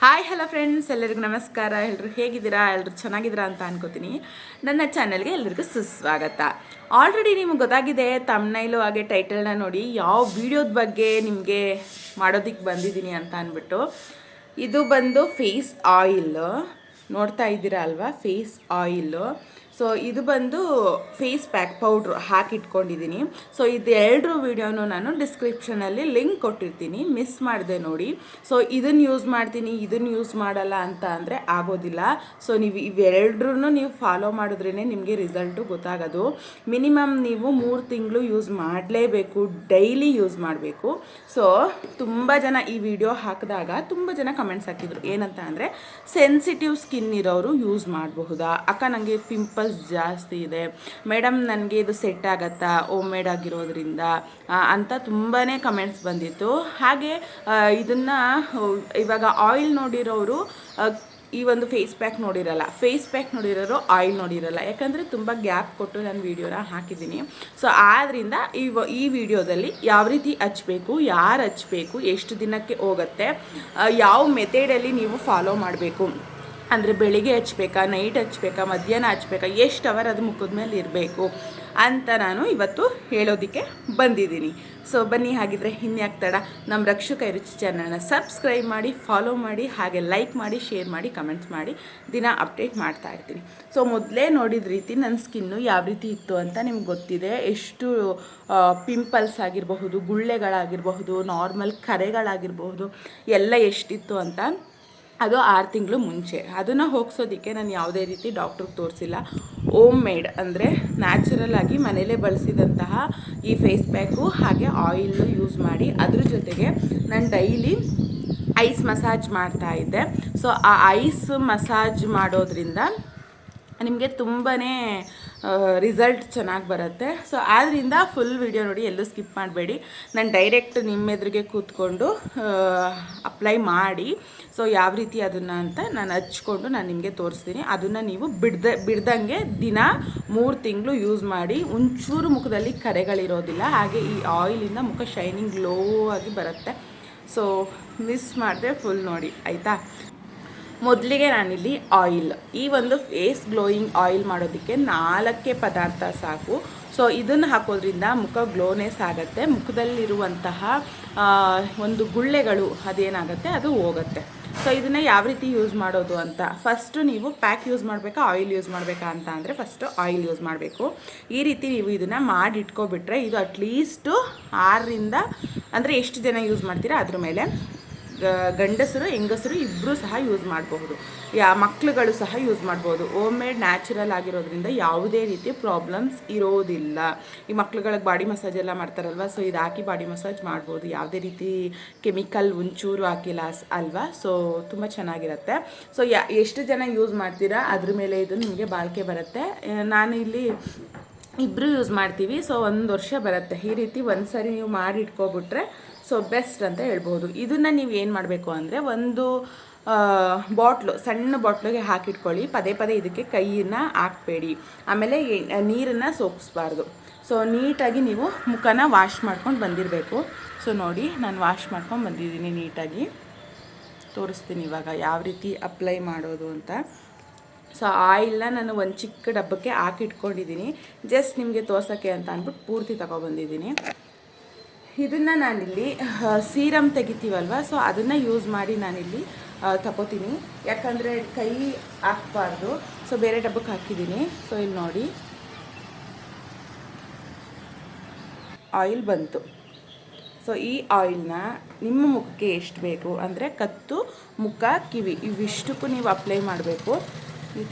Hi hello friends, ಎಲ್ಲರಿಗೂ ನಮಸ್ಕಾರ. ಎಲ್ಲರೂ ಹೇಗಿದ್ದೀರಾ? ಎಲ್ಲರೂ ಚೆನ್ನಾಗಿದ್ದೀರಾ ಅಂತ ಅನ್ಕೋತೀನಿ. ನನ್ನ ಚಾನಲ್ಗೆ ಎಲ್ಲರಿಗೂ ಸುಸ್ವಾಗತ. ಆಲ್ರೆಡಿ ನಿಮ್ಗೆ ಗೊತ್ತಾಗಿದೆ, ತಮ್ನೈಲು ಹಾಗೆ ಟೈಟಲ್ನ ನೋಡಿ ಯಾವ ವಿಡಿಯೋದ ಬಗ್ಗೆ ನಿಮಗೆ ಮಾಡೋದಕ್ಕೆ ಬಂದಿದ್ದೀನಿ ಅಂತ ಅಂದ್ಬಿಟ್ಟು. ಇದು ಬಂದು ಫೇಸ್ ಆಯಿಲ್ ನೋಡ್ತಾ ಇದ್ದೀರಾ ಅಲ್ವಾ, ಫೇಸ್ ಆಯಿಲ್. ಸೊ ಇದು ಬಂದು ಫೇಸ್ ಪ್ಯಾಕ್ ಪೌಡ್ರು ಹಾಕಿಟ್ಕೊಂಡಿದ್ದೀನಿ. ಸೊ ಇದೆರಡರ ವೀಡಿಯೋನು ನಾನು ಡಿಸ್ಕ್ರಿಪ್ಷನಲ್ಲಿ ಲಿಂಕ್ ಕೊಟ್ಟಿರ್ತೀನಿ, ಮಿಸ್ ಮಾಡಿದೆ ನೋಡಿ. ಸೊ ಇದನ್ನು ಯೂಸ್ ಮಾಡ್ತೀನಿ, ಇದನ್ನು ಯೂಸ್ ಮಾಡಲ್ಲ ಅಂತ ಅಂದರೆ ಆಗೋದಿಲ್ಲ. ಸೊ ನೀವು ಇವೆರಡ್ರೂ ನೀವು ಫಾಲೋ ಮಾಡಿದ್ರೇ ನಿಮಗೆ ರಿಸಲ್ಟು ಗೊತ್ತಾಗೋದು. ಮಿನಿಮಮ್ ನೀವು 3 ತಿಂಗಳು ಯೂಸ್ ಮಾಡಲೇಬೇಕು, ಡೈಲಿ ಯೂಸ್ ಮಾಡಬೇಕು. ಸೊ ತುಂಬ ಜನ ಈ ವಿಡಿಯೋ ಹಾಕಿದಾಗ ತುಂಬ ಜನ ಕಮೆಂಟ್ಸ್ ಹಾಕಿದ್ರು, ಏನಂತ ಅಂದರೆ ಸೆನ್ಸಿಟಿವ್ ಸ್ಕಿನ್ ಇರೋರು ಯೂಸ್ ಮಾಡಬಹುದಾ ಅಕ್ಕ, ನನಗೆ ಪಿಂಪಲ್ಸ್ ಜಾಸ್ತಿ ಇದೆ ಮೇಡಮ್, ನನಗೆ ಇದು ಸೆಟ್ ಆಗುತ್ತಾ ಓಮ್ ಮೇಡ್ ಆಗಿರೋದ್ರಿಂದ ಅಂತ ತುಂಬಾ ಕಮೆಂಟ್ಸ್ ಬಂದಿತ್ತು. ಹಾಗೆ ಇದನ್ನು ಇವಾಗ ಆಯಿಲ್ ನೋಡಿರೋರು ಈ ಒಂದು ಫೇಸ್ ಪ್ಯಾಕ್ ನೋಡಿರಲ್ಲ, ಫೇಸ್ ಪ್ಯಾಕ್ ನೋಡಿರೋರು ಆಯಿಲ್ ನೋಡಿರಲ್ಲ. ಯಾಕಂದರೆ ತುಂಬ ಗ್ಯಾಪ್ ಕೊಟ್ಟು ನಾನು ವೀಡಿಯೋನ ಹಾಕಿದ್ದೀನಿ. ಸೊ ಆದ್ದರಿಂದ ಈ ವಿಡಿಯೋದಲ್ಲಿ ಯಾವ ರೀತಿ ಹಚ್ಚಬೇಕು, ಯಾರು ಹಚ್ಚಬೇಕು, ಎಷ್ಟು ದಿನಕ್ಕೆ ಹೋಗುತ್ತೆ, ಯಾವ ಮೆಥಡಲ್ಲಿ ನೀವು ಫಾಲೋ ಮಾಡಬೇಕು, ಅಂದರೆ ಬೆಳಿಗ್ಗೆ ಹಚ್ಬೇಕಾ, ನೈಟ್ ಹಚ್ಬೇಕಾ, ಮಧ್ಯಾಹ್ನ ಹಚ್ಬೇಕಾ, ಎಷ್ಟು ಅವರ್ ಅದು ಮುಖದ ಮೇಲೆ ಇರಬೇಕು ಅಂತ ನಾನು ಇವತ್ತು ಹೇಳೋದಕ್ಕೆ ಬಂದಿದ್ದೀನಿ. ಸೊ ಬನ್ನಿ, ಹಾಗಿದ್ರೆ ಇನ್ಯಾಕೆ ತಡ, ನಮ್ಮ ರಕ್ಷು ಕೈ ರುಚಿ ಚಾನಲ್ನ ಸಬ್ಸ್ಕ್ರೈಬ್ ಮಾಡಿ, ಫಾಲೋ ಮಾಡಿ, ಹಾಗೆ ಲೈಕ್ ಮಾಡಿ, ಶೇರ್ ಮಾಡಿ, ಕಮೆಂಟ್ಸ್ ಮಾಡಿ, ದಿನ ಅಪ್ಡೇಟ್ ಮಾಡ್ತಾ ಇರ್ತೀನಿ. ಸೊ ಮೊದಲೇ ನೋಡಿದ ರೀತಿ ನನ್ನ ಸ್ಕಿನ್ನು ಯಾವ ರೀತಿ ಇತ್ತು ಅಂತ ನಿಮ್ಗೆ ಗೊತ್ತಿದೆ. ಎಷ್ಟು ಪಿಂಪಲ್ಸ್ ಆಗಿರಬಹುದು, ಗುಳ್ಳೆಗಳಾಗಿರಬಹುದು, ನಾರ್ಮಲ್ ಕರೆಗಳಾಗಿರಬಹುದು, ಎಲ್ಲ ಎಷ್ಟಿತ್ತು ಅಂತ. ಅದು 6 ತಿಂಗಳು ಮುಂಚೆ. ಅದನ್ನು ಹೋಗ್ಸೋದಕ್ಕೆ ನಾನು ಯಾವುದೇ ರೀತಿ ಡಾಕ್ಟ್ರಿಗೆ ತೋರಿಸಿಲ್ಲ. ಓಮ್ ಮೇಡ್ ಅಂದರೆ ನ್ಯಾಚುರಲ್ ಆಗಿ ಮನೇಲೇ ಬಳಸಿದಂತಹ ಈ ಫೇಸ್ ಪ್ಯಾಕು ಹಾಗೆ ಆಯಿಲ್ಲು ಯೂಸ್ ಮಾಡಿ, ಅದ್ರ ಜೊತೆಗೆ ನಾನು ಡೈಲಿ ಐಸ್ ಮಸಾಜ್ ಮಾಡ್ತಾ ಇದ್ದೆ. ಸೊ ಆ ಐಸ್ ಮಸಾಜ್ ಮಾಡೋದ್ರಿಂದ ನಿಮಗೆ ತುಂಬಾ ರಿಸಲ್ಟ್ ಚೆನ್ನಾಗಿ ಬರುತ್ತೆ. ಸೊ ಆದ್ದರಿಂದ ಫುಲ್ ವಿಡಿಯೋ ನೋಡಿ, ಎಲ್ಲೂ ಸ್ಕಿಪ್ ಮಾಡಬೇಡಿ. ನಾನು ಡೈರೆಕ್ಟ್ ನಿಮ್ಮ ಎದುರಿಗೆ ಕೂತ್ಕೊಂಡು ಅಪ್ಲೈ ಮಾಡಿ, ಸೊ ಯಾವ ರೀತಿ ಅದನ್ನು ಅಂತ ನಾನು ಹಚ್ಕೊಂಡು ನಾನು ನಿಮಗೆ ತೋರಿಸ್ತೀನಿ. ಅದನ್ನು ನೀವು ಬಿಡ್ದಂಗೆ ದಿನ 3 ತಿಂಗಳು ಯೂಸ್ ಮಾಡಿ. ಒಂಚೂರು ಮುಖದಲ್ಲಿ ಕರೆಗಳಿರೋದಿಲ್ಲ, ಹಾಗೆ ಈ ಆಯಿಲಿಂದ ಮುಖ ಶೈನಿಂಗ್ ಗ್ಲೋ ಆಗಿ ಬರುತ್ತೆ. ಸೊ ಮಿಸ್ ಮಾಡಿದೆ, ಫುಲ್ ನೋಡಿ ಆಯಿತಾ. ಮೊದಲಿಗೆ ನಾನಿಲ್ಲಿ ಆಯಿಲ್, ಈ ಒಂದು ಫೇಸ್ ಗ್ಲೋಯಿಂಗ್ ಆಯಿಲ್ ಮಾಡೋದಕ್ಕೆ 4 ಪದಾರ್ಥ ಸಾಕು. ಸೊ ಇದನ್ನು ಹಾಕೋದ್ರಿಂದ ಮುಖ ಗ್ಲೋನೆಸ್ ಆಗುತ್ತೆ, ಮುಖದಲ್ಲಿರುವಂತಹ ಒಂದು ಗುಳ್ಳೆಗಳು ಅದೇನಾಗುತ್ತೆ ಅದು ಹೋಗುತ್ತೆ. ಸೊ ಇದನ್ನು ಯಾವ ರೀತಿ ಯೂಸ್ ಮಾಡೋದು ಅಂತ, ಫಸ್ಟು ನೀವು ಪ್ಯಾಕ್ ಯೂಸ್ ಮಾಡಬೇಕಾ ಆಯಿಲ್ ಯೂಸ್ ಮಾಡಬೇಕಾ ಅಂತ ಅಂದರೆ ಫಸ್ಟು ಆಯಿಲ್ ಯೂಸ್ ಮಾಡಬೇಕು. ಈ ರೀತಿ ನೀವು ಇದನ್ನು ಮಾಡಿ ಇಟ್ಕೊಬಿಟ್ರೆ ಇದು ಅಟ್ಲೀಸ್ಟು 6ರಿಂದ, ಅಂದರೆ ಎಷ್ಟು ಜನ ಯೂಸ್ ಮಾಡ್ತೀರಾ ಅದ್ರ ಮೇಲೆ, ಗಂಡಸರು ಹೆಂಗಸರು ಇಬ್ಬರೂ ಸಹ ಯೂಸ್ ಮಾಡಬಹುದು, ಮಕ್ಕಳುಗಳು ಸಹ ಯೂಸ್ ಮಾಡ್ಬೋದು. ಓಮ್ ಮೇಡ್ ನ್ಯಾಚುರಲ್ ಆಗಿರೋದ್ರಿಂದ ಯಾವುದೇ ರೀತಿ ಪ್ರಾಬ್ಲಮ್ಸ್ ಇರೋದಿಲ್ಲ. ಈ ಮಕ್ಳುಗಳಿಗೆ ಬಾಡಿ ಮಸಾಜ್ ಎಲ್ಲ ಮಾಡ್ತಾರಲ್ವ, ಸೊ ಇದು ಹಾಕಿ ಬಾಡಿ ಮಸಾಜ್ ಮಾಡ್ಬೋದು, ಯಾವುದೇ ರೀತಿ ಕೆಮಿಕಲ್ ಒಂಚೂರು ಹಾಕಿಲ್ಲ ಅಲ್ವಾ. ಸೊ ತುಂಬ ಚೆನ್ನಾಗಿರುತ್ತೆ. ಸೊ ಎಷ್ಟು ಜನ ಯೂಸ್ ಮಾಡ್ತೀರಾ ಅದ್ರ ಮೇಲೆ ಇದು ನಿಮಗೆ ಬಾಳಿಕೆ ಬರುತ್ತೆ. ನಾನು ಇಲ್ಲಿ ಇಬ್ಬರು ಯೂಸ್ ಮಾಡ್ತೀವಿ. ಸೊ 1 ವರ್ಷ ಬರುತ್ತೆ. ಈ ರೀತಿ ಒಂದು ಸಾರಿ ನೀವು ಮಾಡಿ ಇಟ್ಕೊಬಿಟ್ರೆ ಸೊ ಬೆಸ್ಟ್ ಅಂತ ಹೇಳ್ಬೋದು. ಇದನ್ನು ನೀವು ಏನು ಮಾಡಬೇಕು ಅಂದರೆ, ಒಂದು ಬಾಟ್ಲು, ಸಣ್ಣ ಬಾಟ್ಲಿಗೆ ಹಾಕಿಟ್ಕೊಳ್ಳಿ. ಪದೇ ಪದೇ ಇದಕ್ಕೆ ಕೈಯನ್ನು ಹಾಕಬೇಡಿ, ಆಮೇಲೆ ನೀರನ್ನು ಸೋಕಿಸ್ಬಾರ್ದು. ಸೊ ನೀಟಾಗಿ ನೀವು ಮುಖನ ವಾಶ್ ಮಾಡ್ಕೊಂಡು ಬಂದಿರಬೇಕು. ಸೊ ನೋಡಿ, ನಾನು ವಾಶ್ ಮಾಡ್ಕೊಂಡು ಬಂದಿದ್ದೀನಿ ನೀಟಾಗಿ. ತೋರಿಸ್ತೀನಿ ಇವಾಗ ಯಾವ ರೀತಿ ಅಪ್ಲೈ ಮಾಡೋದು ಅಂತ. ಸೊ ಆಯಿಲ್ನ ನಾನು ಒಂದು ಚಿಕ್ಕ ಡಬ್ಬಕ್ಕೆ ಹಾಕಿಟ್ಕೊಂಡಿದ್ದೀನಿ, ಜಸ್ಟ್ ನಿಮಗೆ ತೋರ್ಸೋಕ್ಕೆ ಅಂತ ಅಂದ್ಬಿಟ್ಟು ಪೂರ್ತಿ ತಗೊಬಂದಿದ್ದೀನಿ. ಇದನ್ನು ನಾನಿಲ್ಲಿ ಸೀರಮ್ ತೆಗಿತೀವಲ್ವ, ಸೊ ಅದನ್ನು ಯೂಸ್ ಮಾಡಿ ನಾನಿಲ್ಲಿ ತಗೋತೀನಿ, ಯಾಕಂದರೆ ಕೈ ಹಾಕಬಾರ್ದು. ಸೊ ಬೇರೆ ಡಬ್ಬಕ್ಕೆ ಹಾಕಿದ್ದೀನಿ. ಸೊ ಇಲ್ಲಿ ನೋಡಿ ಆಯಿಲ್ ಬಂತು. ಸೊ ಈ ಆಯಿಲ್ನ ನಿಮ್ಮ ಮುಖಕ್ಕೆ ಎಷ್ಟು ಬೇಕು ಅಂದರೆ ಕತ್ತು, ಮುಖ, ಕಿವಿ ಇವಿಷ್ಟಕ್ಕೂ ನೀವು ಅಪ್ಲೈ ಮಾಡಬೇಕು. ಈ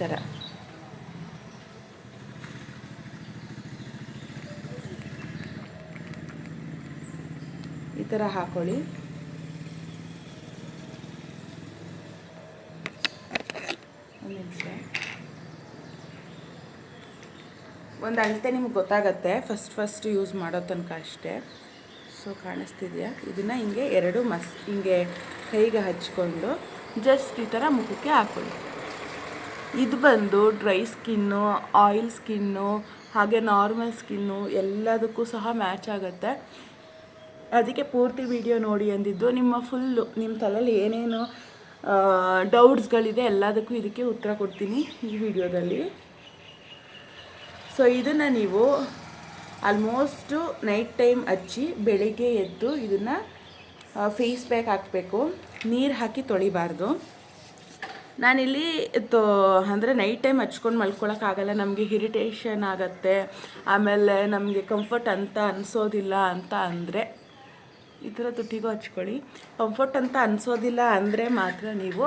ಥರ ಹಾಕೊಳ್ಳಿ. ಒಂದು ನಿಮಿಷ, ಒಂದು ಅಳತೆ ನಿಮ್ಗೆ ಗೊತ್ತಾಗತ್ತೆ ಫಸ್ಟ್ ಯೂಸ್ ಮಾಡೋ ತನಕ ಅಷ್ಟೇ. ಸೊ ಕಾಣಿಸ್ತಿದೆಯಾ, ಇದನ್ನು ಹಿಂಗೆ ಹಿಂಗೆ ಕೈಗೆ ಹಚ್ಕೊಂಡು ಜಸ್ಟ್ ಈ ಥರ ಮುಖಕ್ಕೆ ಹಾಕೊಳ್ಳಿ. ಇದು ಬಂದು ಡ್ರೈ ಸ್ಕಿನ್ನು, ಆಯಿಲ್ ಸ್ಕಿನ್ನು, ಹಾಗೆ ನಾರ್ಮಲ್ ಸ್ಕಿನ್ನು ಎಲ್ಲದಕ್ಕೂ ಸಹ ಮ್ಯಾಚ್ ಆಗುತ್ತೆ. ಅದಕ್ಕೆ ಪೂರ್ತಿ ವಿಡಿಯೋ ನೋಡಿ ಅಂದಿದ್ದು. ನಿಮ್ಮ ತಲೆಯಲ್ಲಿ ಏನೇನು ಡೌಟ್ಸ್ಗಳಿದೆ ಎಲ್ಲದಕ್ಕೂ ಇದಕ್ಕೆ ಉತ್ತರ ಕೊಡ್ತೀನಿ ಈ ವಿಡಿಯೋದಲ್ಲಿ. ಸೊ ಇದನ್ನು ನೀವು ಆಲ್ಮೋಸ್ಟು ನೈಟ್ ಟೈಮ್ ಹಚ್ಚಿ ಬೆಳಿಗ್ಗೆ ಎದ್ದು ಇದನ್ನು ಫೇಸ್ ಪ್ಯಾಕ್ ಹಾಕಬೇಕು. ನೀರು ಹಾಕಿ ತೊಳಿಬಾರ್ದು. ನಾನಿಲ್ಲಿ ಅಂದರೆ ನೈಟ್ ಟೈಮ್ ಹಚ್ಕೊಂಡು ಮಲ್ಕೊಳಕ್ಕಾಗಲ್ಲ, ನಮಗೆ ಇರಿಟೇಷನ್ ಆಗುತ್ತೆ, ಆಮೇಲೆ ನಮಗೆ ಕಂಫರ್ಟ್ ಅಂತ ಅನಿಸೋದಿಲ್ಲ ಅಂತ ಅಂದರೆ ಈ ಥರ ತುಟಿಗೂ ಹಚ್ಕೊಳ್ಳಿ. ಕಂಫರ್ಟ್ ಅಂತ ಅನಿಸೋದಿಲ್ಲ ಅಂದರೆ ಮಾತ್ರ ನೀವು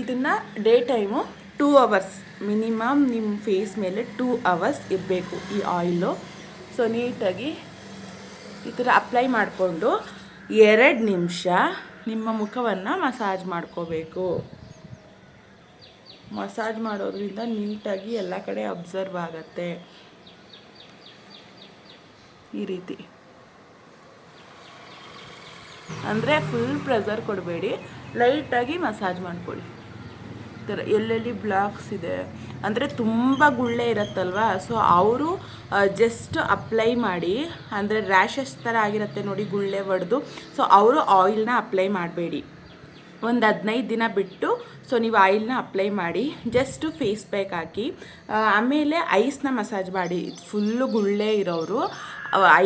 ಇದನ್ನು ಡೇ ಟೈಮು 2 ಅವರ್ಸ್ ಮಿನಿಮಮ್ ನಿಮ್ಮ ಫೇಸ್ ಮೇಲೆ 2 ಅವರ್ಸ್ ಇರಬೇಕು ಈ ಆಯಿಲು. ಸೊ ನೀಟಾಗಿ ಈ ಥರ ಅಪ್ಲೈ ಮಾಡಿಕೊಂಡು 2 ನಿಮಿಷ ನಿಮ್ಮ ಮುಖವನ್ನು ಮಸಾಜ್ ಮಾಡ್ಕೋಬೇಕು. ಮಸಾಜ್ ಮಾಡೋದ್ರಿಂದ ನೀಟಾಗಿ ಎಲ್ಲ ಕಡೆ ಅಬ್ಸರ್ವ್ ಆಗುತ್ತೆ. ಈ ರೀತಿ ಅಂದರೆ ಫುಲ್ ಪ್ರೆಷರ್ ಕೊಡಬೇಡಿ, ಲೈಟಾಗಿ ಮಸಾಜ್ ಮಾಡ್ಕೊಳ್ಳಿ. ಈ ಥರ ಎಲ್ಲೆಲ್ಲಿ ಬ್ಲಾಕ್ಸ್ ಇದೆ ಅಂದರೆ ತುಂಬ ಗುಳ್ಳೆ ಇರುತ್ತಲ್ವ, ಸೊ ಅವರು ಜಸ್ಟ್ ಅಪ್ಲೈ ಮಾಡಿ, ಅಂದರೆ ರ್ಯಾಷಸ್ ಥರ ಆಗಿರುತ್ತೆ ನೋಡಿ ಗುಳ್ಳೆ ಹೊಡೆದು, ಸೊ ಅವರು ಆಯಿಲ್ನ ಅಪ್ಲೈ ಮಾಡಬೇಡಿ. ಒಂದು 15 ದಿನ ಬಿಟ್ಟು ಸೊ ನೀವು ಆಯಿಲ್ನ ಅಪ್ಲೈ ಮಾಡಿ ಜಸ್ಟು ಫೇಸ್ ಪ್ಯಾಕ್ ಹಾಕಿ ಆಮೇಲೆ ಐಸ್ನ ಮಸಾಜ್ ಮಾಡಿ. ಫುಲ್ಲು ಗುಳ್ಳೆ ಇರೋರು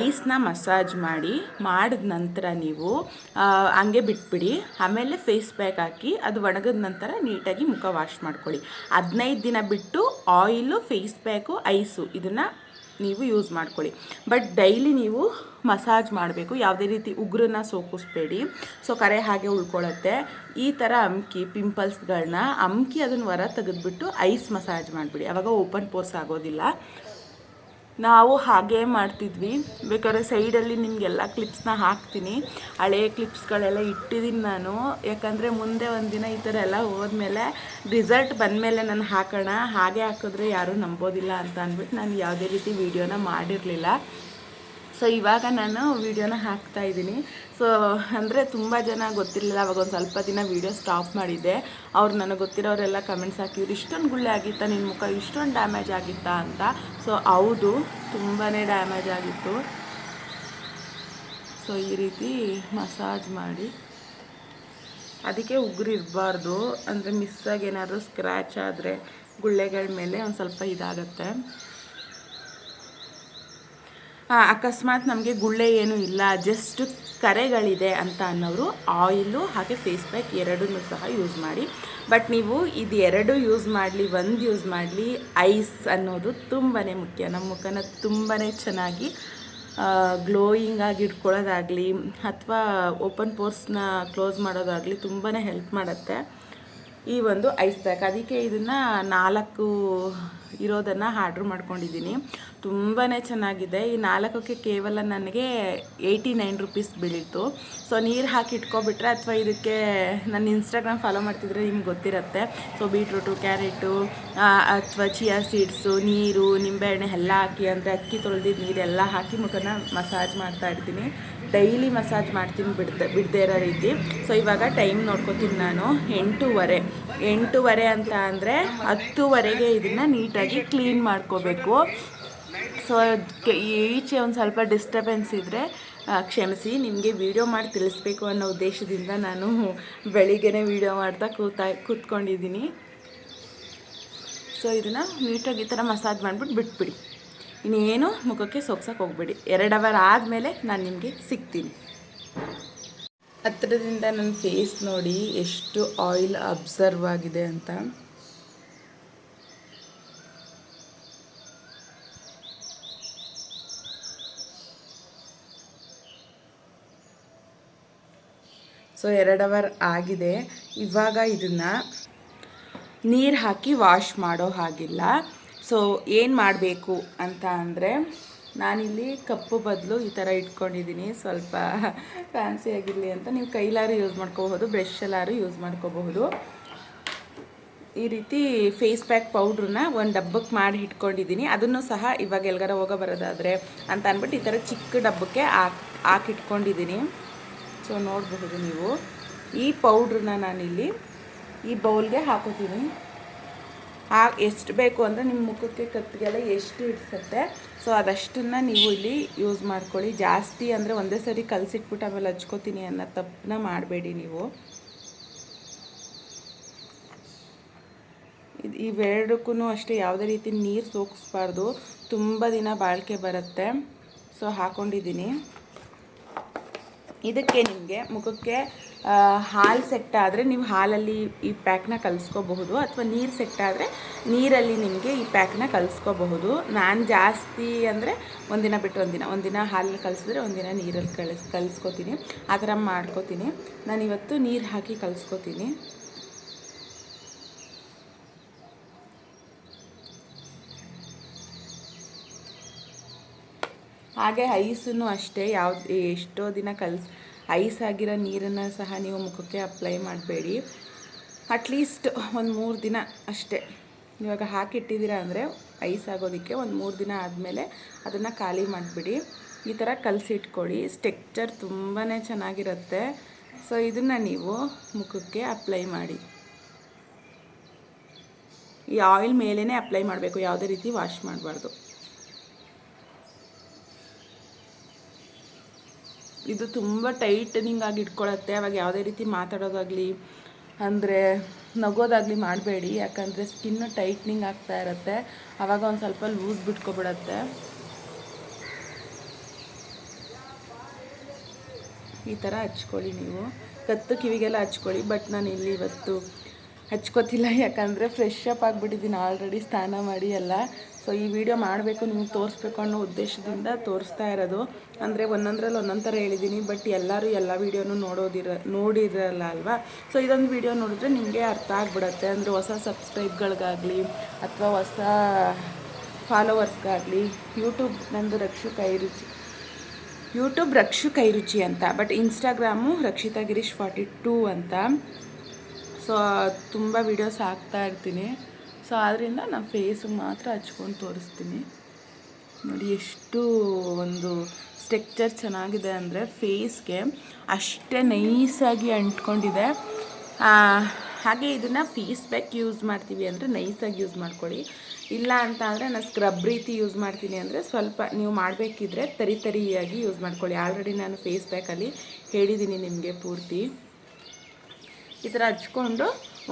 ಐಸ್ನ ಮಸಾಜ್ ಮಾಡಿದ ನಂತರ ನೀವು ಹಂಗೆ ಬಿಟ್ಬಿಡಿ. ಆಮೇಲೆ ಫೇಸ್ ಪ್ಯಾಕ್ ಹಾಕಿ ಅದು ಒಣಗಿದ ನಂತರ ನೀಟಾಗಿ ಮುಖ ವಾಶ್ ಮಾಡ್ಕೊಳ್ಳಿ. 15 ದಿನ ಬಿಟ್ಟು ಆಯಿಲು, ಫೇಸ್ ಪ್ಯಾಕು, ಐಸು ಇದನ್ನು ನೀವು ಯೂಸ್ ಮಾಡ್ಕೊಳ್ಳಿ. ಬಟ್ ಡೈಲಿ ನೀವು ಮಸಾಜ್ ಮಾಡಬೇಕು, ಯಾವುದೇ ರೀತಿ ಉಗುರನ್ನ ಸೋಕಿಸ್ಬೇಡಿ. ಸೊ ಕರೆ ಹಾಗೆ ಉಳ್ಕೊಳ್ಳುತ್ತೆ. ಈ ಥರ ಅಮ್ಕಿ ಪಿಂಪಲ್ಸ್ಗಳನ್ನ ಅದನ್ನು ಹೊರ ತೆಗೆದುಬಿಟ್ಟು ಐಸ್ ಮಸಾಜ್ ಮಾಡಿಬಿಡಿ, ಆವಾಗ ಓಪನ್ ಪೋರ್ಸ್ ಆಗೋದಿಲ್ಲ. ನಾವು ಹಾಗೇ ಮಾಡ್ತಿದ್ವಿ. ಬೇಕಾದ್ರೆ ಸೈಡಲ್ಲಿ ನಿಮಗೆಲ್ಲ ಕ್ಲಿಪ್ಸ್ನ ಹಾಕ್ತೀನಿ, ಹಳೆಯ ಕ್ಲಿಪ್ಸ್ಗಳೆಲ್ಲ ಇಟ್ಟಿದ್ದೀನಿ ನಾನು. ಯಾಕಂದರೆ ಮುಂದೆ ಒಂದಿನ ಈ ಥರ ಎಲ್ಲ ಹೋದ್ಮೇಲೆ ರಿಸಲ್ಟ್ ಬಂದಮೇಲೆ ನಾನು ಹಾಕೋಣ, ಹಾಗೆ ಹಾಕಿದ್ರೆ ಯಾರೂ ನಂಬೋದಿಲ್ಲ ಅಂತ ಅಂದ್ಬಿಟ್ಟು ನಾನು ಯಾವುದೇ ರೀತಿ ವೀಡಿಯೋನ ಮಾಡಿರಲಿಲ್ಲ. ಸೊ ಇವಾಗ ನಾನು ವೀಡಿಯೋನ ಹಾಕ್ತಾಯಿದ್ದೀನಿ. ಸೊ ಅಂದರೆ ತುಂಬ ಜನ ಗೊತ್ತಿರಲಿಲ್ಲ, ಅವಾಗ ಒಂದು ಸ್ವಲ್ಪ ದಿನ ವೀಡಿಯೋ ಸ್ಟಾಪ್ ಮಾಡಿದ್ದೆ. ಅವ್ರು ನನಗೆ ಗೊತ್ತಿರೋರೆಲ್ಲ ಕಮೆಂಟ್ಸ್ ಹಾಕಿದ್ರು, ಇಷ್ಟೊಂದು ಗುಳ್ಳೆ ಆಗಿತ್ತಾ ನಿನ್ನ ಮುಖ, ಇಷ್ಟೊಂದು ಡ್ಯಾಮೇಜ್ ಆಗಿತ್ತಾ ಅಂತ. ಸೊ ಹೌದು, ತುಂಬಾ ಡ್ಯಾಮೇಜ್ ಆಗಿತ್ತು. ಸೊ ಈ ರೀತಿ ಮಸಾಜ್ ಮಾಡಿ, ಅದಕ್ಕೆ ಉಗುರು ಇರಬಾರ್ದು, ಅಂದರೆ ಮಿಸ್ಸಾಗಿ ಏನಾದರೂ ಸ್ಕ್ರ್ಯಾಚ್ ಆದರೆ ಗುಳ್ಳೆಗಳ ಮೇಲೆ ಒಂದು ಸ್ವಲ್ಪ ಇದಾಗುತ್ತೆ. ಅಕಸ್ಮಾತ್ ನಮಗೆ ಗುಳ್ಳೆ ಏನೂ ಇಲ್ಲ, ಜಸ್ಟ್ ಕರೆಗಳಿದೆ ಅಂತ ಅನ್ನೋರು ಆಯಿಲು ಹಾಗೆ ಫೇಸ್ ಪ್ಯಾಕ್ ಎರಡನ್ನೂ ಸಹ ಯೂಸ್ ಮಾಡಿ. ಬಟ್ ನೀವು ಇದು ಎರಡು ಯೂಸ್ ಮಾಡಲಿ, ಒಂದು ಯೂಸ್ ಮಾಡಲಿ, ಐಸ್ ಅನ್ನೋದು ತುಂಬಾ ಮುಖ್ಯ. ನಮ್ಮ ಮುಖನ ತುಂಬಾ ಚೆನ್ನಾಗಿ ಗ್ಲೋಯಿಂಗ್ ಆಗಿ ಇಟ್ಕೊಳ್ಳೋದಾಗಲಿ ಅಥವಾ ಓಪನ್ ಪೋರ್ಸ್ನ ಕ್ಲೋಸ್ ಮಾಡೋದಾಗಲಿ ತುಂಬಾ ಹೆಲ್ಪ್ ಮಾಡುತ್ತೆ ಈ ಒಂದು ಐಸ್ ಪ್ಯಾಕ್. ಅದಕ್ಕೆ ಇದನ್ನು 4 ಇರೋದನ್ನು ಆರ್ಡ್ರ್ ಮಾಡ್ಕೊಂಡಿದ್ದೀನಿ. ತುಂಬಾ ಚೆನ್ನಾಗಿದೆ. ಈ 4ಕ್ಕೆ ಕೇವಲ ನನಗೆ 89 ರುಪೀಸ್ ಬೀಳಿತ್ತು. ಸೊ ನೀರು ಹಾಕಿ ಇಟ್ಕೊಬಿಟ್ರೆ, ಅಥವಾ ಇದಕ್ಕೆ ನನ್ನ ಇನ್ಸ್ಟಾಗ್ರಾಮ್ ಫಾಲೋ ಮಾಡ್ತಿದ್ರೆ ನಿಮ್ಗೆ ಗೊತ್ತಿರುತ್ತೆ. ಸೊ ಬೀಟ್ರೂಟು, ಕ್ಯಾರೆಟು ಅಥವಾ ಚಿಯಾ ಸೀಡ್ಸು, ನೀರು, ನಿಂಬೆಹಣ್ಣೆ ಎಲ್ಲ ಹಾಕಿ, ಅಂದರೆ ಅಕ್ಕಿ ತೊಳೆದಿದ್ದು ನೀರೆಲ್ಲ ಹಾಕಿ ಮುಖನ ಮಸಾಜ್ ಮಾಡ್ತಾಯಿರ್ತೀನಿ. ಡೈಲಿ ಮಸಾಜ್ ಮಾಡ್ತೀನಿ ಬಿಡದೇ ಇರೋ ರೀತಿ. ಸೊ ಇವಾಗ ಟೈಮ್ ನೋಡ್ಕೊತೀನಿ ನಾನು 8:30 ಅಂತ ಅಂದರೆ 10:00ವರೆಗೆ ಇದನ್ನು ನೀಟಾಗಿ ಕ್ಲೀನ್ ಮಾಡ್ಕೋಬೇಕು. ಸೊ ಈಚೆ ಒಂದು ಸ್ವಲ್ಪ ಡಿಸ್ಟರ್ಬೆನ್ಸ್ ಇದ್ದರೆ ಕ್ಷಮಿಸಿ. ನಿಮಗೆ ವೀಡಿಯೋ ಮಾಡಿ ತಿಳಿಸ್ಬೇಕು ಅನ್ನೋ ಉದ್ದೇಶದಿಂದ ನಾನು ಬೆಳಿಗ್ಗೆನೇ ವೀಡಿಯೋ ಮಾಡ್ತಾ ಕೂತ್ಕೊಂಡಿದ್ದೀನಿ. ಸೊ ಇದನ್ನು ನೀಟಾಗಿ ಈ ಥರ ಮಸಾಜ್ ಮಾಡಿಬಿಟ್ಟು ಬಿಟ್ಬಿಡಿ. ಇನ್ನೇನು ಮುಖಕ್ಕೆ ಸೋಗ್ಸೋಕೆ ಹೋಗ್ಬೇಡಿ. 2 ಅವರ್ ಆದಮೇಲೆ ನಾನು ನಿಮಗೆ ಸಿಗ್ತೀನಿ. ಹತ್ತಿರದಿಂದ ನನ್ನ ಫೇಸ್ ನೋಡಿ ಎಷ್ಟು ಆಯಿಲ್ ಅಬ್ಸರ್ವ್ ಆಗಿದೆ ಅಂತ. ಸೊ 2 ಅವರ್ ಆಗಿದೆ. ಇವಾಗ ಇದನ್ನು ನೀರು ಹಾಕಿ ವಾಶ್ ಮಾಡೋ ಹಾಗಿಲ್ಲ. ಸೊ ಏನು ಮಾಡಬೇಕು ಅಂತ ಅಂದರೆ, ನಾನಿಲ್ಲಿ ಕಪ್ಪು ಬದಲು ಈ ಥರ ಇಟ್ಕೊಂಡಿದ್ದೀನಿ, ಸ್ವಲ್ಪ ಫ್ಯಾನ್ಸಿ ಆಗಿರಲಿ ಅಂತ. ನೀವು ಕೈಲಾರು ಯೂಸ್ ಮಾಡ್ಕೋಬಹುದು, ಬ್ರಷಲ್ಲಾರು ಯೂಸ್ ಮಾಡ್ಕೋಬಹುದು. ಈ ರೀತಿ ಫೇಸ್ ಪ್ಯಾಕ್ ಪೌಡ್ರನ್ನ ಒಂದು ಡಬ್ಬಕ್ಕೆ ಮಾಡಿ ಇಟ್ಕೊಂಡಿದ್ದೀನಿ. ಅದನ್ನು ಸಹ ಇವಾಗ ಎಲ್ಗಾರ ಹೋಗೋ ಬರೋದಾದರೆ ಅಂತ ಅಂದ್ಬಿಟ್ಟು ಈ ಥರ ಚಿಕ್ಕ ಡಬ್ಬಕ್ಕೆ ಹಾಕಿಟ್ಕೊಂಡಿದ್ದೀನಿ. ಸೊ ನೋಡಬಹುದು ನೀವು. ಈ ಪೌಡ್ರನ್ನ ನಾನಿಲ್ಲಿ ಈ ಬೌಲ್ಗೆ ಹಾಕೋತೀನಿ. ಎಷ್ಟು ಬೇಕು ಅಂದರೆ ನಿಮ್ಮ ಮುಖಕ್ಕೆ ಕತ್ತಿಗೆಲ್ಲ ಎಷ್ಟು ಇಡ್ಸತ್ತೆ, ಸೊ ಅದಷ್ಟನ್ನು ನೀವು ಇಲ್ಲಿ ಯೂಸ್ ಮಾಡ್ಕೊಳ್ಳಿ. ಜಾಸ್ತಿ ಅಂದರೆ ಒಂದೇ ಸರಿ ಕಲಸಿಟ್ಬಿಟ್ಟು ಆಮೇಲೆ ಹಚ್ಕೋತೀನಿ ಅನ್ನೋ ತಪ್ಪನ್ನ ಮಾಡಬೇಡಿ ನೀವು. ಇವೆರಡಕ್ಕೂ ಅಷ್ಟೇ ಯಾವುದೇ ರೀತಿ ನೀರು ಸೋಕಿಸ್ಬಾರ್ದು, ತುಂಬ ದಿನ ಬಾಳಿಕೆ ಬರುತ್ತೆ. ಸೊ ಹಾಕ್ಕೊಂಡಿದ್ದೀನಿ. ಇದಕ್ಕೆ ನಿಮಗೆ ಮುಖಕ್ಕೆ ಹಾಲು ಸೆಟ್ ಆದರೆ ನೀವು ಹಾಲಲ್ಲಿ ಈ ಪ್ಯಾಕ್ನ ಕಲಿಸ್ಕೋಬಹುದು, ಅಥವಾ ನೀರು ಸೆಟ್ ಆದರೆ ನೀರಲ್ಲಿ ನಿಮಗೆ ಈ ಪ್ಯಾಕ್ನ ಕಲಿಸ್ಕೋಬಹುದು. ನಾನು ಜಾಸ್ತಿ ಅಂದರೆ ಒಂದಿನ ಬಿಟ್ಟು ಒಂದಿನ ಹಾಲಲ್ಲಿ ಕಲಿಸಿದ್ರೆ ಒಂದಿನ ನೀರಲ್ಲಿ ಕಲಿಸ್ಕೋತೀನಿ, ಆ ಥರ ಮಾಡ್ಕೋತೀನಿ. ನಾನಿವತ್ತು ನೀರು ಹಾಕಿ ಕಲಿಸ್ಕೋತೀನಿ. ಹಾಗೆ ಐಸನ್ನು ಅಷ್ಟೇ, ಎಷ್ಟೋ ದಿನ ಐಸ್ ಆಗಿರೋ ನೀರನ್ನು ಸಹ ನೀವು ಮುಖಕ್ಕೆ ಅಪ್ಲೈ ಮಾಡಬೇಡಿ. ಅಟ್ಲೀಸ್ಟ್ ಒಂದು 3 ದಿನ ಅಷ್ಟೇ. ಇವಾಗ ಹಾಕಿಟ್ಟಿದ್ದೀರಾ ಅಂದರೆ ಐಸ್ ಆಗೋದಕ್ಕೆ ಒಂದು 3 ದಿನ ಆದಮೇಲೆ ಅದನ್ನು ಖಾಲಿ ಮಾಡಿಬಿಡಿ. ಈ ಥರ ಕಲಸಿಟ್ಕೊಳ್ಳಿ. ಸ್ಟೆಕ್ಚರ್ ತುಂಬಾ ಚೆನ್ನಾಗಿರುತ್ತೆ. ಸೊ ಇದನ್ನು ನೀವು ಮುಖಕ್ಕೆ ಅಪ್ಲೈ ಮಾಡಿ. ಈ ಆಯಿಲ್ ಮೇಲೇ ಅಪ್ಲೈ ಮಾಡಬೇಕು, ಯಾವುದೇ ರೀತಿ ವಾಶ್ ಮಾಡಬಾರ್ದು. ಇದು ತುಂಬ ಟೈಟನಿಂಗ್ ಆಗಿ ಇಟ್ಕೊಳ್ಳುತ್ತೆ. ಅವಾಗ ಯಾವುದೇ ರೀತಿ ಮಾತಾಡೋದಾಗಲಿ ಅಂದರೆ ನಗೋದಾಗಲಿ ಮಾಡಬೇಡಿ, ಯಾಕಂದರೆ ಸ್ಕಿನ್ನು ಟೈಟ್ನಿಂಗ್ ಆಗ್ತಾ ಇರುತ್ತೆ. ಆವಾಗ ಒಂದು ಸ್ವಲ್ಪ ಲೂಸ್ ಬಿಟ್ಕೊಬಿಡತ್ತೆ. ಈ ಥರ ಹಚ್ಕೊಳ್ಳಿ. ನೀವು ಕತ್ತು ಕಿವಿಗೆಲ್ಲ ಹಚ್ಕೊಳ್ಳಿ. ಬಟ್ ನಾನು ಇಲ್ಲಿ ಇವತ್ತು ಹಚ್ಕೋತಿಲ್ಲ, ಯಾಕಂದರೆ ಫ್ರೆಶ್ ಅಪ್ ಆಗಿಬಿಟ್ಟಿದ್ದೀನಿ ಆಲ್ರೆಡಿ, ಸ್ನಾನ ಮಾಡಿ ಎಲ್ಲ. ಸೊ ಈ ವಿಡಿಯೋ ಮಾಡಬೇಕು, ನಿಮ್ಗೆ ತೋರಿಸ್ಬೇಕು ಅನ್ನೋ ಉದ್ದೇಶದಿಂದ ತೋರಿಸ್ತಾ ಇರೋದು. ಅಂದರೆ ಒಂದೊಂದರಲ್ಲಿ ಒಂದೊಂದು ಥರ ಹೇಳಿದ್ದೀನಿ, ಬಟ್ ಎಲ್ಲರೂ ಎಲ್ಲ ವೀಡಿಯೋನು ನೋಡಿರಲ್ಲ ಅಲ್ವಾ. ಸೊ ಇದೊಂದು ವಿಡಿಯೋ ನೋಡಿದ್ರೆ ನಿಮಗೆ ಅರ್ಥ ಆಗಿಬಿಡತ್ತೆ. ಅಂದರೆ ಹೊಸ ಸಬ್ಸ್ಕ್ರೈಬ್ಗಳಿಗಾಗಲಿ ಅಥವಾ ಹೊಸ ಫಾಲೋವರ್ಸ್ಗಾಗಲಿ. ನಂದು ರಕ್ಷು ಕೈರುಚಿ ಅಂತ, ಬಟ್ ಇನ್ಸ್ಟಾಗ್ರಾಮು ರಕ್ಷಿತಾ ಗಿರೀಶ್ 42 ಅಂತ. ಸೊ ತುಂಬ ವೀಡಿಯೋಸ್ ಹಾಕ್ತಾ ಇರ್ತೀನಿ. ಸೊ ಆದ್ದರಿಂದ ನಾನು ಫೇಸಿಗೆ ಮಾತ್ರ ಹಚ್ಕೊಂಡು ತೋರಿಸ್ತೀನಿ. ನೋಡಿ ಎಷ್ಟು ಒಂದು ಸ್ಟ್ರಕ್ಚರ್ ಚೆನ್ನಾಗಿದೆ ಅಂದರೆ ಫೇಸ್ಗೆ ಅಷ್ಟೇ ನೈಸಾಗಿ ಅಂಟ್ಕೊಂಡಿದೆ. ಹಾಗೆ ಇದನ್ನು ಫೇಸ್ ಪ್ಯಾಕ್ ಯೂಸ್ ಮಾಡ್ತೀವಿ ಅಂದರೆ ನೈಸಾಗಿ ಯೂಸ್ ಮಾಡ್ಕೊಳ್ಳಿ. ಇಲ್ಲ ಅಂತ ಅಂದರೆ ನಾನು ಸ್ಕ್ರಬ್ ರೀತಿ ಯೂಸ್ ಮಾಡ್ತೀನಿ ಅಂದರೆ ಸ್ವಲ್ಪ ನೀವು ಮಾಡಬೇಕಿದ್ರೆ ತರಿಯಾಗಿ ಯೂಸ್ ಮಾಡ್ಕೊಳ್ಳಿ. ಆಲ್ರೆಡಿ ನಾನು ಫೇಸ್ ಪ್ಯಾಕಲ್ಲಿ ಹೇಳಿದ್ದೀನಿ ನಿಮಗೆ ಪೂರ್ತಿ. ಈ ಥರ ಹಚ್ಕೊಂಡು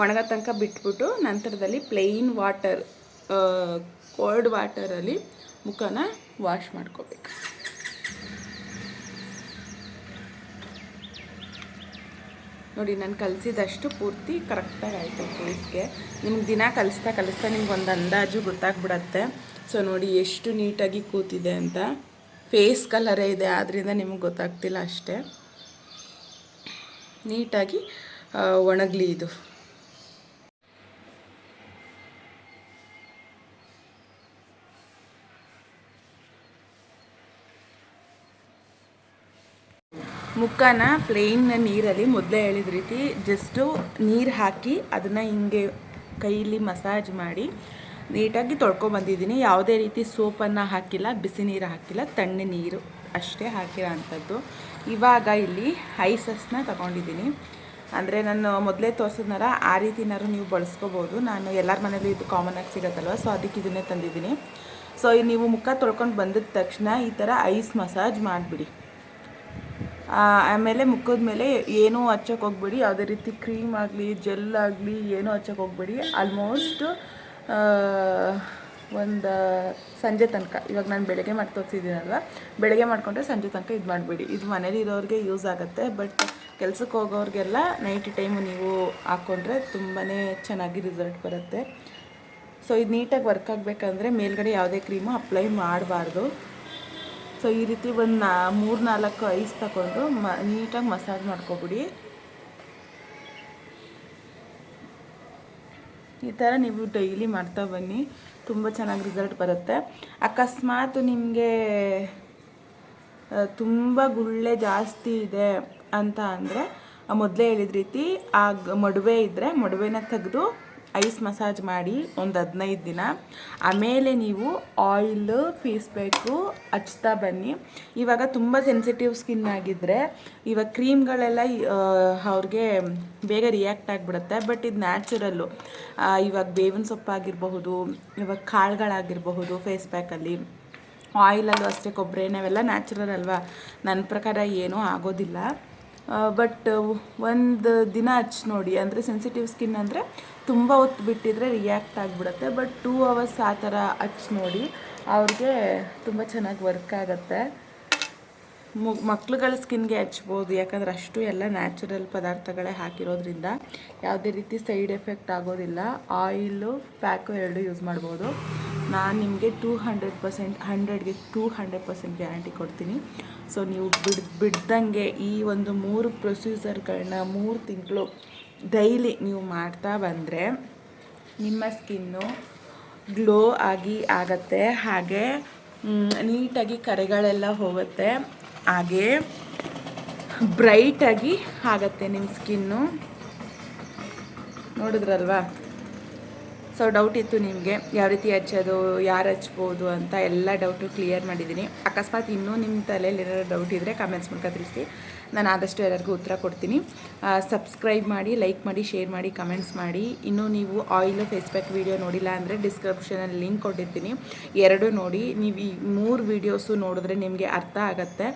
ಒಣಗೋ ತನಕ ಬಿಟ್ಬಿಟ್ಟು ನಂತರದಲ್ಲಿ ಪ್ಲೇನ್ ವಾಟರ್, ಕೋಲ್ಡ್ ವಾಟರಲ್ಲಿ ಮುಖನ ವಾಶ್ ಮಾಡ್ಕೋಬೇಕು. ನೋಡಿ ನಾನು ಕಲಿಸಿದಷ್ಟು ಪೂರ್ತಿ ಕರೆಕ್ಟಾಗಿ ಆಯಿತು ಫೇಸ್ಗೆ. ನಿಮ್ಗೆ ದಿನ ಕಲಿಸ್ತಾ ನಿಮ್ಗೆ ಒಂದು ಅಂದಾಜು ಗೊತ್ತಾಗ್ಬಿಡತ್ತೆ. ಸೊ ನೋಡಿ ಎಷ್ಟು ನೀಟಾಗಿ ಕೂತಿದೆ ಅಂತ. ಫೇಸ್ ಕಲರೇ ಇದೆ, ಆದ್ದರಿಂದ ನಿಮಗೆ ಗೊತ್ತಾಗ್ತಿಲ್ಲ ಅಷ್ಟೇ. ನೀಟಾಗಿ ಒಣಗಲಿ ಇದು. ಮುಖನ ಪ್ಲೇನ್ ನೀರಲ್ಲಿ ಮೊದಲೇ ಹೇಳಿದ ರೀತಿ ಜಸ್ಟು ನೀರು ಹಾಕಿ ಅದನ್ನು ಹಿಂಗೆ ಕೈಯಲ್ಲಿ ಮಸಾಜ್ ಮಾಡಿ ನೀಟಾಗಿ ತೊಳ್ಕೊಬಂದಿದ್ದೀನಿ. ಯಾವುದೇ ರೀತಿ ಸೋಪನ್ನು ಹಾಕಿಲ್ಲ, ಬಿಸಿ ನೀರು ಹಾಕಿಲ್ಲ, ತಣ್ಣೆ ನೀರು ಅಷ್ಟೇ ಹಾಕಿರೋ ಅಂಥದ್ದು. ಇವಾಗ ಇಲ್ಲಿ ಐಸಸ್ನ ತಗೊಂಡಿದ್ದೀನಿ. ಅಂದರೆ ನಾನು ಮೊದಲೇ ತೋರಿಸಿದ್ನಾರ ಆ ರೀತಿನಾರು ನೀವು ಬಳಸ್ಕೋಬೋದು. ನಾನು ಎಲ್ಲರ ಮನೇಲಿ ಇದು ಕಾಮನಾಗಿ ಸಿಗುತ್ತಲ್ವ, ಸೊ ಅದಕ್ಕೆ ಇದನ್ನೇ ತಂದಿದ್ದೀನಿ. ಸೊ ನೀವು ಮುಖ ತೊಳ್ಕೊಂಡು ಬಂದಿದ ತಕ್ಷಣ ಈ ಥರ ಐಸ್ ಮಸಾಜ್ ಮಾಡಿಬಿಡಿ. ಆಮೇಲೆ ಮುಖದ ಮೇಲೆ ಏನೂ ಹಚ್ಚೋಕೆ ಹೋಗ್ಬೇಡಿ. ಯಾವುದೇ ರೀತಿ ಕ್ರೀಮ್ ಆಗಲಿ ಜೆಲ್ ಆಗಲಿ ಏನೂ ಹಚ್ಚೋಕೆ ಹೋಗ್ಬೇಡಿ. ಆಲ್ಮೋಸ್ಟ್ ಒಂದು ಸಂಜೆ ತನಕ, ಇವಾಗ ನಾನು ಬೆಳಗ್ಗೆ ಮಾಡಿ ತೋರಿಸಿದ್ದೀನಲ್ವ, ಬೆಳಗ್ಗೆ ಮಾಡಿಕೊಂಡ್ರೆ ಸಂಜೆ ತನಕ ಇದು ಮಾಡಬೇಡಿ. ಇದು ಮನೇಲಿ ಇರೋರಿಗೆ ಯೂಸ್ ಆಗುತ್ತೆ, ಬಟ್ ಕೆಲಸಕ್ಕೆ ಹೋಗೋರಿಗೆಲ್ಲ ನೈಟ್ ಟೈಮು ನೀವು ಹಾಕ್ಕೊಂಡ್ರೆ ತುಂಬಾ ಚೆನ್ನಾಗಿ ರಿಸಲ್ಟ್ ಬರುತ್ತೆ. ಸೊ ಇದು ನೀಟಾಗಿ ವರ್ಕ್ ಆಗಬೇಕಂದ್ರೆ ಮೇಲ್ಗಡೆ ಯಾವುದೇ ಕ್ರೀಮು ಅಪ್ಲೈ ಮಾಡಬಾರ್ದು. ಸೊ ಈ ರೀತಿ ಒಂದು 3-4 ಐಸ್ ತಗೊಂಡು ನೀಟಾಗಿ ಮಸಾಜ್ ಮಾಡ್ಕೊಬಿಡಿ. ಈ ಥರ ನೀವು ಡೈಲಿ ಮಾಡ್ತಾ ಬನ್ನಿ, ತುಂಬ ಚೆನ್ನಾಗಿ ರಿಸಲ್ಟ್ ಬರುತ್ತೆ. ಅಕಸ್ಮಾತ್ ನಿಮಗೆ ತುಂಬ ಗುಳ್ಳೆ ಜಾಸ್ತಿ ಇದೆ ಅಂತ ಅಂದರೆ ಮೊದಲೇ ಹೇಳಿದ ರೀತಿ ಆ ಮಡುವೆ ಇದ್ದರೆ ಮಡುವೆನ ತೆಗೆದು ಐಸ್ ಮಸಾಜ್ ಮಾಡಿ ಒಂದು 15 ದಿನ. ಆಮೇಲೆ ನೀವು ಆಯಿಲ್ ಫೇಸ್ ಪ್ಯಾಕು ಹಚ್ತಾ ಬನ್ನಿ. ಇವಾಗ ತುಂಬ ಸೆನ್ಸಿಟಿವ್ ಸ್ಕಿನ್ ಆಗಿದ್ದರೆ ಇವಾಗ ಕ್ರೀಮ್ಗಳೆಲ್ಲ ಅವ್ರಿಗೆ ಬೇಗ ರಿಯಾಕ್ಟ್ ಆಗಿಬಿಡುತ್ತೆ. ಬಟ್ ಇದು ನ್ಯಾಚುರಲ್ಲು. ಇವಾಗ ಬೇವಿನ ಸೊಪ್ಪಾಗಿರಬಹುದು, ಇವಾಗ ಕಾಳುಗಳಾಗಿರಬಹುದು, ಫೇಸ್ ಪ್ಯಾಕಲ್ಲಿ ಆಯಿಲಲ್ಲೂ ಅಷ್ಟೇ, ಕೊಬ್ಬರಿ ಎಣ್ಣೆವೆಲ್ಲ ನ್ಯಾಚುರಲ್ ಅಲ್ವಾ. ನನ್ನ ಪ್ರಕಾರ ಏನೂ ಆಗೋದಿಲ್ಲ. ಬಟ್ ಒಂದು ದಿನ ಹಚ್ಚಿ ನೋಡಿ. ಅಂದರೆ ಸೆನ್ಸಿಟಿವ್ ಸ್ಕಿನ್ ಅಂದರೆ ತುಂಬ ಹೊತ್ತು ಬಿಟ್ಟಿದ್ರೆ ರಿಯಾಕ್ಟ್ ಆಗಿಬಿಡುತ್ತೆ. ಬಟ್ 2 ಅವರ್ಸ್ ಆ ಥರ ಹಚ್ಚಿ ನೋಡಿ, ಅವ್ರಿಗೆ ತುಂಬ ಚೆನ್ನಾಗಿ ವರ್ಕ್ ಆಗುತ್ತೆ. ಮಕ್ಳುಗಳ ಸ್ಕಿನ್ಗೆ ಹಚ್ಬೋದು, ಯಾಕಂದರೆ ಅಷ್ಟು ಎಲ್ಲ ನ್ಯಾಚುರಲ್ ಪದಾರ್ಥಗಳೇ ಹಾಕಿರೋದ್ರಿಂದ ಯಾವುದೇ ರೀತಿ ಸೈಡ್ ಎಫೆಕ್ಟ್ ಆಗೋದಿಲ್ಲ. ಆಯಿಲು ಪ್ಯಾಕು ಎರಡು ಯೂಸ್ ಮಾಡ್ಬೋದು. ನಾನು ನಿಮಗೆ 200% 100ಗೆ 200% ಗ್ಯಾರಂಟಿ ಕೊಡ್ತೀನಿ. ಸೊ ನೀವು ಬಿಡ್ದಂಗೆ ಈ ಒಂದು 3 ಪ್ರೊಸೀಜರ್ಗಳನ್ನ 3 ತಿಂಗಳು ಡೈಲಿ ನೀವು ಮಾಡ್ತಾ ಬಂದರೆ ನಿಮ್ಮ ಸ್ಕಿನ್ನು ಗ್ಲೋ ಆಗತ್ತೆ. ಹಾಗೆ ನೀಟಾಗಿ ಕರೆಗಳೆಲ್ಲ ಹೋಗುತ್ತೆ. ಹಾಗೆ ಬ್ರೈಟಾಗಿ ಆಗುತ್ತೆ ನಿಮ್ಮ ಸ್ಕಿನ್ನು. ನೋಡಿದ್ರಲ್ವಾ? ಸೊ ಡೌಟ್ ಇತ್ತು ನಿಮಗೆ ಯಾವ ರೀತಿ ಹಚ್ಚೋದು, ಯಾರು ಹಚ್ಬೋದು ಅಂತ ಎಲ್ಲ ಡೌಟು ಕ್ಲಿಯರ್ ಮಾಡಿದ್ದೀನಿ. ಅಕಸ್ಮಾತ್ ಇನ್ನೂ ನಿಮ್ಮ ತಲೆಯಲ್ಲಿರೋ ಡೌಟ್ ಇದ್ದರೆ ಕಮೆಂಟ್ಸ್ ಮೂಲಕ ತಿಳಿಸಿ, ನಾನು ಆದಷ್ಟು ಎಲ್ಲರಿಗೂ ಉತ್ತರ ಕೊಡ್ತೀನಿ. ಸಬ್ಸ್ಕ್ರೈಬ್ ಮಾಡಿ, ಲೈಕ್ ಮಾಡಿ, ಶೇರ್ ಮಾಡಿ, ಕಮೆಂಟ್ಸ್ ಮಾಡಿ. ಇನ್ನೂ ನೀವು ಆಯಿಲು ಫೇಸ್ ಪ್ಯಾಕ್ ವೀಡಿಯೋ ನೋಡಿಲ್ಲ ಅಂದರೆ ಡಿಸ್ಕ್ರಿಪ್ಷನಲ್ಲಿ ಲಿಂಕ್ ಕೊಟ್ಟಿರ್ತೀನಿ, ಎರಡು ನೋಡಿ. ನೀವು ಈ 3 ವೀಡಿಯೋಸು ನೋಡಿದ್ರೆ ನಿಮಗೆ ಅರ್ಥ ಆಗುತ್ತೆ.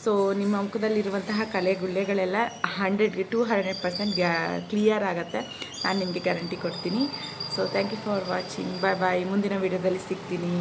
ಸೊ ನಿಮ್ಮ ಮುಖದಲ್ಲಿರುವಂತಹ ಕಲೆ ಗುಳ್ಳೆಗಳೆಲ್ಲ 100ಗೆ 200% ಕ್ಲಿಯರ್ ಆಗುತ್ತೆ, ನಾನು ನಿಮಗೆ ಗ್ಯಾರಂಟಿ ಕೊಡ್ತೀನಿ. So thank you for watching. Bye bye. ಮುಂದಿನ ವೀಡಿಯೋದಲ್ಲಿ ಸಿಗ್ತೀನಿ.